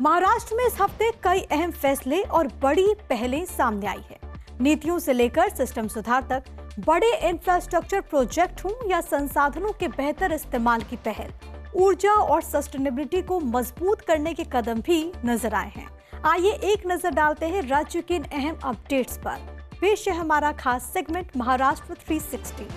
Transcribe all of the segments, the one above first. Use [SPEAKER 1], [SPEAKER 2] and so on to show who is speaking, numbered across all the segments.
[SPEAKER 1] महाराष्ट्र में इस हफ्ते कई अहम फैसले और बड़ी पहलें सामने आई है। नीतियों से लेकर सिस्टम सुधार तक, बड़े इंफ्रास्ट्रक्चर प्रोजेक्ट हों या संसाधनों के बेहतर इस्तेमाल की पहल, ऊर्जा और सस्टेनेबिलिटी को मजबूत करने के कदम भी नजर आए हैं। आइए एक नजर डालते हैं राज्य के इन अहम अपडेट्स पर। पेश है हमारा खास सेगमेंट महाराष्ट्र 360।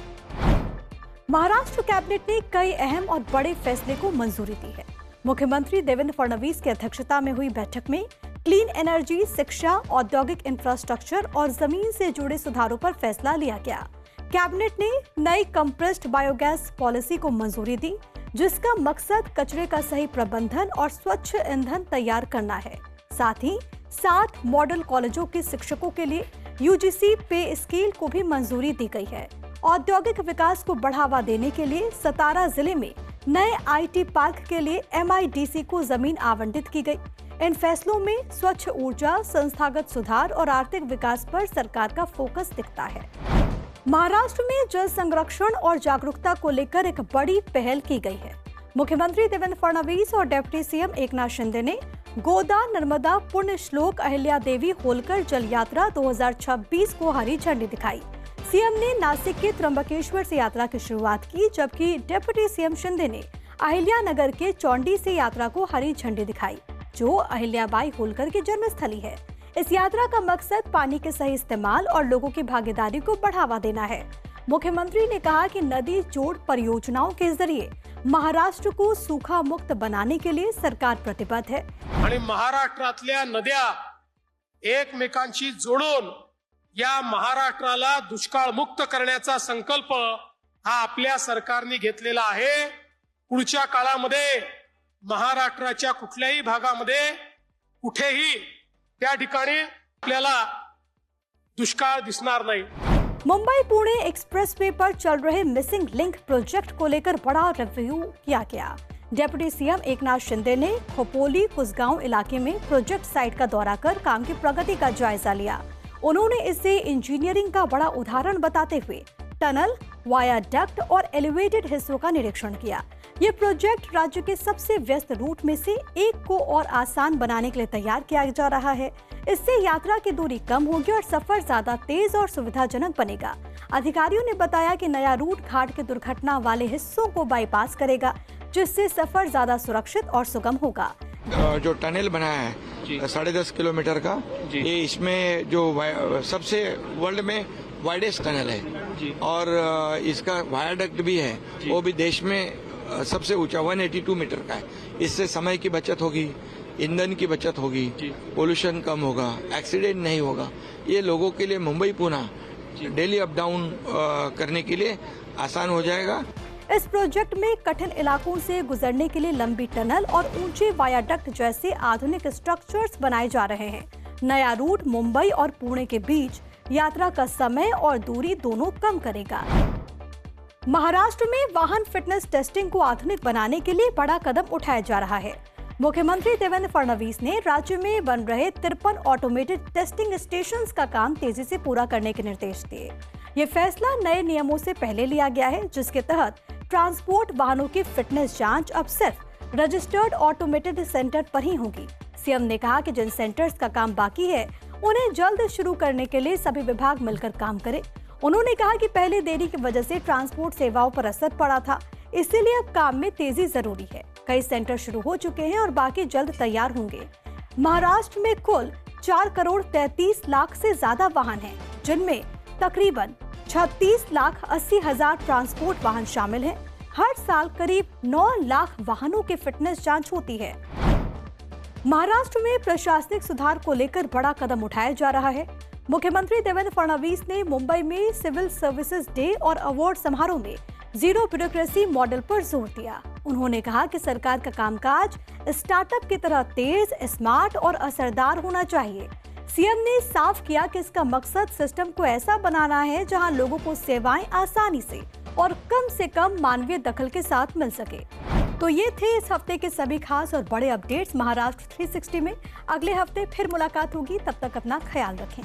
[SPEAKER 1] महाराष्ट्र कैबिनेट ने कई अहम और बड़े फैसले को मंजूरी दी है। मुख्यमंत्री देवेंद्र फडणवीस की अध्यक्षता में हुई बैठक में क्लीन एनर्जी, शिक्षा, औद्योगिक इंफ्रास्ट्रक्चर और जमीन से जुड़े सुधारों पर फैसला लिया गया। कैबिनेट ने नई कंप्रेस्ड बायोगैस पॉलिसी को मंजूरी दी, जिसका मकसद कचरे का सही प्रबंधन और स्वच्छ ईंधन तैयार करना है। साथ ही 7 मॉडल कॉलेजों के शिक्षकों के लिए यूजीसी पे स्केल को भी मंजूरी दी गई है। औद्योगिक विकास को बढ़ावा देने के लिए सतारा जिले में नए आईटी पार्क के लिए एमआईडीसी को जमीन आवंटित की गई। इन फैसलों में स्वच्छ ऊर्जा, संस्थागत सुधार और आर्थिक विकास पर सरकार का फोकस दिखता है। महाराष्ट्र में जल संरक्षण और जागरूकता को लेकर एक बड़ी पहल की गई है। मुख्यमंत्री देवेंद्र फडणवीस और डिप्टी सीएम एकनाथ शिंदे ने गोदा नर्मदा पुण्य श्लोक अहिल्या देवी होलकर जल यात्रा 2026 को हरी झंडी दिखाई। सीएम ने नासिक के त्र्यंबकेश्वर से यात्रा की शुरुआत की, जबकि डिप्टी सीएम शिंदे ने अहिल्यानगर के चौंडी से यात्रा को हरी झंडी दिखाई, जो अहिल्याबाई होलकर की जन्मस्थली है। इस यात्रा का मकसद पानी के सही इस्तेमाल और लोगों की भागीदारी को बढ़ावा देना है। मुख्यमंत्री ने कहा कि नदी जोड़ परियोजनाओं के जरिए महाराष्ट्र को सूखा मुक्त बनाने के लिए सरकार प्रतिबद्ध है।
[SPEAKER 2] आणि महाराष्ट्रातल्या नद्या एकमेकांशी जोडून या महाराष्ट्राला दुष्काळ मुक्त करण्याचा संकल्प हा आपल्या सरकारने घेतलेला आहे। पुढच्या काळामध्ये महाराष्ट्राच्या कुठल्याही भागामध्ये कुठेही त्या ठिकाणी आपल्याला दुष्काळ दिसणार नाही।
[SPEAKER 1] मुंबई पुणे एक्सप्रेसवे पर चल रहे मिसिंग लिंक प्रोजेक्ट को लेकर बड़ा रिव्यू किया गया। डिप्टी सीएम एकनाथ शिंदे ने खोपोली कुसगांव इलाके में प्रोजेक्ट साइट का दौरा कर काम की प्रगति का जायजा लिया। उन्होंने इसे इंजीनियरिंग का बड़ा उदाहरण बताते हुए टनल, वायाडक्ट और एलिवेटेड हिस्सों का निरीक्षण किया। ये प्रोजेक्ट राज्य के सबसे व्यस्त रूट में से एक को और आसान बनाने के लिए तैयार किया जा रहा है। इससे यात्रा की दूरी कम होगी और सफर ज्यादा तेज और सुविधाजनक बनेगा। अधिकारियों ने बताया कि नया रूट घाट के दुर्घटना वाले हिस्सों को बाईपास करेगा, जिससे सफर ज्यादा सुरक्षित और सुगम होगा।
[SPEAKER 3] जो टनल बनाया है 10.5 किलोमीटर का, ये इसमें जो सबसे वर्ल्ड में वाइडेस्ट टनल है और इसका वायाडक्ट भी है, वो भी देश में सबसे ऊंचा 182 मीटर का है। इससे समय की बचत होगी, ईंधन की बचत होगी, पोल्यूशन कम होगा, एक्सीडेंट नहीं होगा। ये लोगों के लिए Mumbai Pune daily up down करने के लिए आसान हो जाएगा।
[SPEAKER 1] इस प्रोजेक्ट में कठिन इलाकों से गुजरने के लिए लंबी टनल और ऊंचे वायाडक्ट जैसे आधुनिक स्ट्रक्चर्स बनाए जा रहे हैं। नया रूट मुंबई और पुणे के बीच यात्रा का समय और दूरी दोनों कम करेगा। महाराष्ट्र में वाहन फिटनेस टेस्टिंग को आधुनिक बनाने के लिए बड़ा कदम उठाया जा रहा है। मुख्यमंत्री देवेंद्र फडणवीस ने राज्य में बन रहे 53 ऑटोमेटेड टेस्टिंग स्टेशन का काम तेजी से पूरा करने के निर्देश दिए। ये फैसला नए नियमों से पहले लिया गया है, जिसके तहत ट्रांसपोर्ट वाहनों की फिटनेस जांच अब सिर्फ रजिस्टर्ड ऑटोमेटेड सेंटर पर ही होगी। सीएम ने कहा कि जिन सेंटर्स का काम बाकी है, उन्हें जल्द शुरू करने के लिए सभी विभाग मिलकर काम करें। उन्होंने कहा कि पहले देरी की वजह से ट्रांसपोर्ट सेवाओं पर असर पड़ा था, इसीलिए अब काम में तेजी जरूरी है। कई सेंटर शुरू हो चुके हैं और बाकी जल्द तैयार होंगे। महाराष्ट्र में कुल 4 करोड़ 33 लाख से ज्यादा वाहन हैं, जिनमें तकरीबन 36,80,000 ट्रांसपोर्ट वाहन शामिल हैं। हर साल करीब 9 लाख वाहनों की फिटनेस जांच होती है। महाराष्ट्र में प्रशासनिक सुधार को लेकर बड़ा कदम उठाया जा रहा है। मुख्यमंत्री देवेंद्र फडणवीस ने मुंबई में सिविल सर्विसेज डे और अवार्ड समारोह में जीरो ब्यूरोक्रेसी मॉडल पर जोर दिया। उन्होंने कहा कि सरकार का कामकाज स्टार्टअप की तरह तेज, स्मार्ट और असरदार होना चाहिए। सीएम ने साफ किया कि इसका मकसद सिस्टम को ऐसा बनाना है जहां लोगों को सेवाएं आसानी से और कम से कम मानवीय दखल के साथ मिल सके। तो ये थे इस हफ्ते के सभी खास और बड़े अपडेट्स महाराष्ट्र 360 में। अगले हफ्ते फिर मुलाकात होगी, तब तक अपना ख्याल रखें।